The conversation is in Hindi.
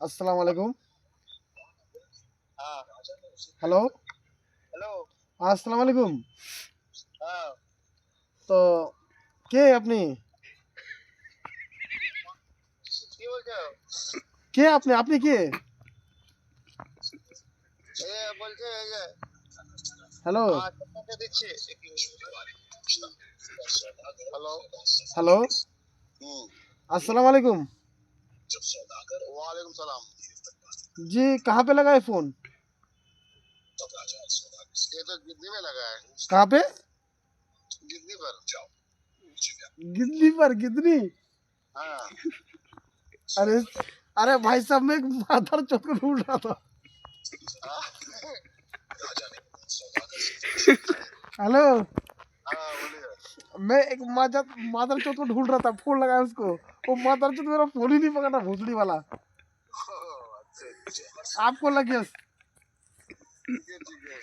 আসসালামু আলাইকুম। हाँ হ্যালো, हेलो আসসালামু আলাইকুম। हाँ তো কে আপনি? কি বলছো? কে আপনি? আপনি কে? বলছে এই যে হ্যালো, তোমাকে দিচ্ছি। हेलो হ্যালো, আসসালামু আলাইকুম। वालेकुम सलाम। जी, कहाँ पे लगा है फ़ोन? ये तो गिद्दी में लगा है, कहाँ पे? गिद्दी पर। गिदनी पर, गिदनी? हाँ अरे अरे भाई साहब, मैं एक मादर चौथ को ढूंढ रहा था। हाँ हेलो, हाँ, बोलिए। मैं एक मादर चौथ को ढूंढ रहा था, फ़ोन लगाया उसको। वो मादर चौथ मेरा फ़ोन ही नहीं पकड़ा, भोसड़ी वाला। अच्छा आपको लग गया। ठीक है ठीक है।